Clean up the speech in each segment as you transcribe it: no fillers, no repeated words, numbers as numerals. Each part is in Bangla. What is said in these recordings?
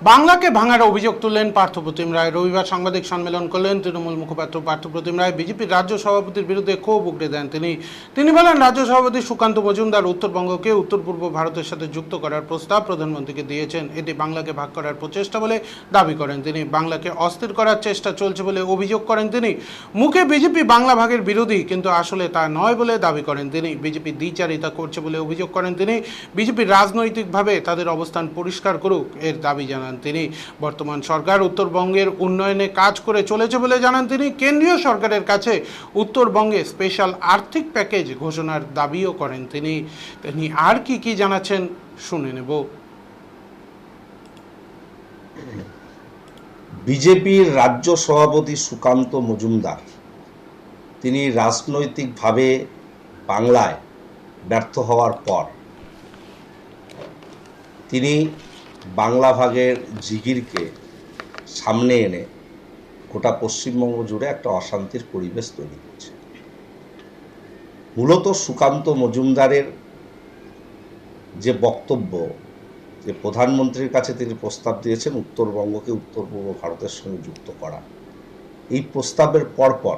বাংলাকে ভাঙার অভিযোগ তুললেন পার্থপ্রতিম রায়। রবিবার সাংবাদিক সম্মেলন করলেন তৃণমূল মুখপাত্র পার্থপ্রতিম রায়। বিজেপির রাজ্য সভাপতির বিরুদ্ধে ক্ষোভ উগড়ে দেন তিনি বলেন, রাজ্য সভাপতি সুকান্ত মজুমদার উত্তরবঙ্গকে উত্তর পূর্ব ভারতের সাথে যুক্ত করার প্রস্তাব প্রধানমন্ত্রীকে দিয়েছেন। এটি বাংলাকে ভাগ করার প্রচেষ্টা বলে দাবি করেন তিনি। বাংলাকে অস্থির করার চেষ্টা চলছে বলে অভিযোগ করেন তিনি। মুখে বিজেপি বাংলা ভাগের বিরোধী, কিন্তু আসলে তা নয় বলে দাবি করেন তিনি। বিজেপি দ্বিচারিতা করছে বলে অভিযোগ করেন তিনি। বিজেপি রাজনৈতিকভাবে তাদের অবস্থান পরিষ্কার করুক, এর দাবি জানান তিনি। বর্তমান সরকার উত্তরবঙ্গের উন্নয়নে কাজ করে চলেছে বলে জানান তিনি। কেন্দ্রীয় সরকারের কাছে উত্তরবঙ্গে স্পেশাল আর্থিক প্যাকেজ ঘোষণার দাবিও করেন তিনি। আর কি জানাচ্ছেন শুনে নেব। বিজেপির রাজ্য সভাপতি সুকান্ত মজুমদার তিনি রাজনৈতিকভাবে বাংলায় ব্যর্থ হওয়ার পর তিনি বাংলা ভাগের জিগিরকে সামনে এনে গোটা পশ্চিমবঙ্গ জুড়ে একটা অশান্তির পরিবেশ তৈরি করছে। মূলত সুকান্ত মজুমদারের যে বক্তব্য, যে প্রধানমন্ত্রীর কাছে তিনি প্রস্তাব দিয়েছেন উত্তরবঙ্গকে উত্তর পূর্ব ভারতের সঙ্গে যুক্ত করা, এই প্রস্তাবের পরপর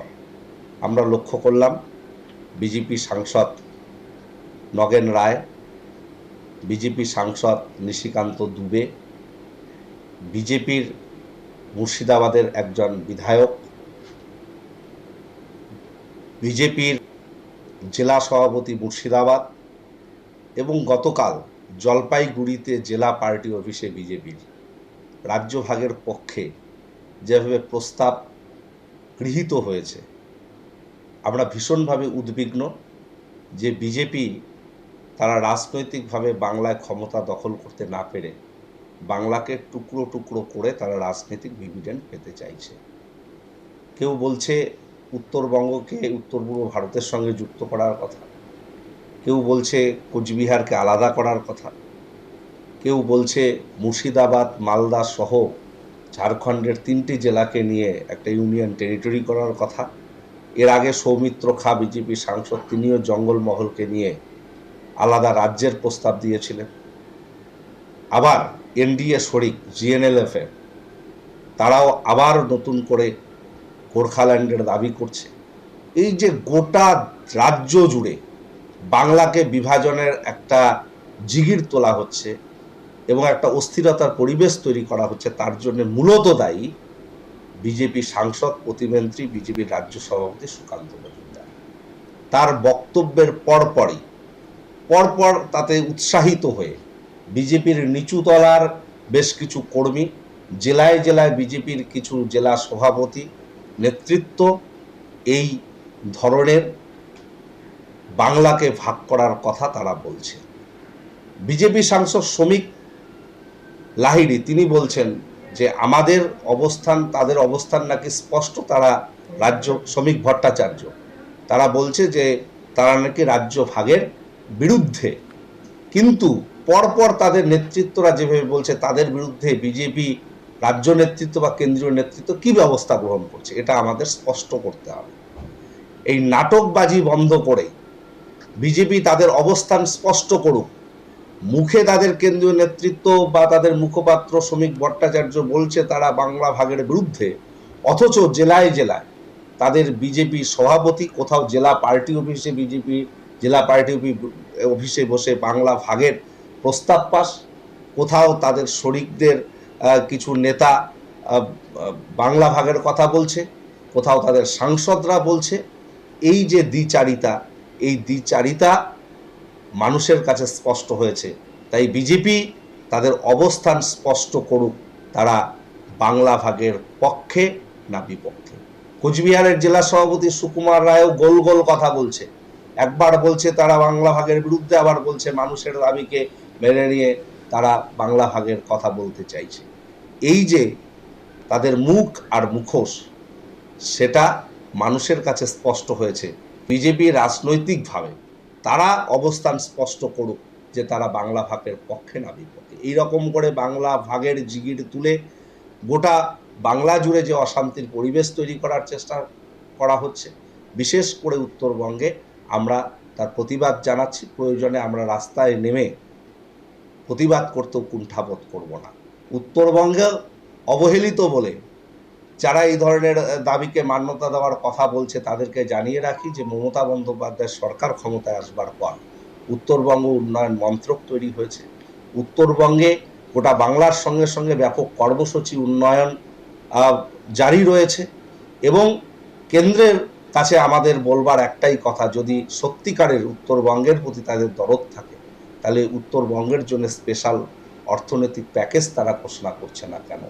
আমরা লক্ষ্য করলাম বিজেপি সাংসদ নগেন রায়, বিজেপি সাংসদ নিশিকান্ত দুবে, বিজেপির মুর্শিদাবাদের একজন বিধায়ক, বিজেপির জেলা সভাপতি মুর্শিদাবাদ এবং গতকাল জলপাইগুড়িতে জেলা পার্টি অফিসে বিজেপির রাজ্য ভাগের পক্ষে যেভাবে প্রস্তাব গৃহীত হয়েছে, আমরা ভীষণভাবে উদ্বিগ্ন যে বিজেপি তারা রাজনৈতিকভাবে বাংলায় ক্ষমতা দখল করতে না পেরে বাংলাকে টুকরো টুকরো করে তারা রাজনৈতিক ডিভিডেন্ড পেতে চাইছে। কেউ বলছে উত্তরবঙ্গকে উত্তর পূর্ব ভারতের সঙ্গে যুক্ত করার কথা, কেউ বলছে কোচবিহারকে আলাদা করার কথা, কেউ বলছে মুর্শিদাবাদ মালদা সহ ঝাড়খণ্ডের 3টি জেলাকে নিয়ে একটা ইউনিয়ন টেরিটরি করার কথা। এর আগে সৌমিত্র খা বিজেপি সাংসদ তিনিও জঙ্গলমহলকে নিয়ে আলাদা রাজ্যের প্রস্তাব দিয়েছিলেন। আবার এনডিএ শরিক জিএনএলএফ তারাও আবার নতুন করে গোর্খাল্যান্ডের দাবি করছে। এই যে গোটা রাজ্য জুড়ে বাংলাকে বিভাজনের একটা জিগির তোলা হচ্ছে এবং একটা অস্থিরতার পরিবেশ তৈরি করা হচ্ছে, তার জন্য মূলত দায়ী বিজেপি সাংসদ প্রতিমন্ত্রী বিজেপির রাজ্য সভাপতি সুকান্ত মজুমদার। তার বক্তব্যের পরপর তাতে উৎসাহিত হয়ে বিজেপির নিচুতলার বেশ কিছু কর্মী, জেলায় জেলায় বিজেপির কিছু জেলা সভাপতি নেতৃত্ব এই ধরনের বাংলাকে ভাগ করার কথা তারা বলছে। বিজেপি সাংসদ শ্রমিক লাহিড়ী তিনি বলছেন যে আমাদের অবস্থান, তাদের অবস্থান নাকি স্পষ্ট। তারা রাজ্য শ্রমিক ভট্টাচার্য তারা বলছে যে তারা নাকি রাজ্য ভাগের বিরুদ্ধে, কিন্তু পরপর তাদের নেতৃত্বরা যেভাবে বলছে তাদের বিরুদ্ধে বিজেপি রাজ্য নেতৃত্ব বা কেন্দ্রীয় নেতৃত্ব কি ব্যবস্থা গ্রহণ করছে এটা আমাদের স্পষ্ট করতে হবে। এই নাটকবাজি বন্ধ করে বিজেপি তাদের অবস্থান স্পষ্ট করুক। মুখে তাদের কেন্দ্রীয় নেতৃত্ব বা তাদের মুখপাত্র শ্রমিক ভট্টাচার্য বলছে তারা বাংলা ভাগের বিরুদ্ধে, অথচ জেলায় জেলায় তাদের বিজেপি সভাপতি কোথাও জেলা পার্টি অফিসে বিজেপি জেলা পার্টি অফিসে বসে বাংলা ভাগের প্রস্তাব পাস, কোথাও তাদের শরিকদের কিছু নেতা বাংলা ভাগের কথা বলছে, কোথাও তাদের সাংসদরা বলছে। এই যে দ্বিচারিতা, এই দ্বিচারিতা মানুষের কাছে স্পষ্ট হয়েছে। তাই বিজেপি তাদের অবস্থান স্পষ্ট করুক, তারা বাংলা ভাগের পক্ষে না বিপক্ষে। কোচবিহারের জেলা সভাপতি সুকুমার রায়ও গোল গোল কথা বলছে। একবার বলছে তারা বাংলা ভাগের বিরুদ্ধে, আবার বলছে মানুষের দাবিকে মেনে নিয়ে তারা বাংলা ভাগের কথা বলতে চাইছে। এই যে তাদের মুখ আর মুখোশ, সেটা মানুষের কাছে স্পষ্ট হয়েছে। বিজেপি রাজনৈতিকভাবে তারা অবস্থান স্পষ্ট করুক যে তারা বাংলা ভাগের পক্ষে না বিপক্ষে। এইরকম করে বাংলা ভাগের জিগির তুলে গোটা বাংলা জুড়ে যে অশান্তির পরিবেশ তৈরি করার চেষ্টা করা হচ্ছে, বিশেষ করে উত্তরবঙ্গে, আমরা তার প্রতিবাদ জানাচ্ছি। প্রয়োজনে আমরা রাস্তায় নেমে প্রতিবাদ করতেও কুণ্ঠাবোধ করব না। উত্তরবঙ্গে অবহেলিত বলে যারা এই ধরনের দাবিকে মান্যতা দেওয়ার কথা বলছে তাদেরকে জানিয়ে রাখি যে মমতা বন্দ্যোপাধ্যায় সরকার ক্ষমতায় আসবার পর উত্তরবঙ্গ উন্নয়ন মন্ত্রক তৈরি হয়েছে। উত্তরবঙ্গে গোটা বাংলার সঙ্গে সঙ্গে ব্যাপক কর্মসূচি উন্নয়ন জারি রয়েছে এবং কেন্দ্রের কাছে আমাদের বলবার একটাই কথা, যদি সত্যিকারের উত্তরবঙ্গের প্রতি তাদের দরদ থাকে তাহলে উত্তরবঙ্গের জন্য স্পেশাল অর্থনৈতিক প্যাকেজ তারা ঘোষণা করছে না কেন?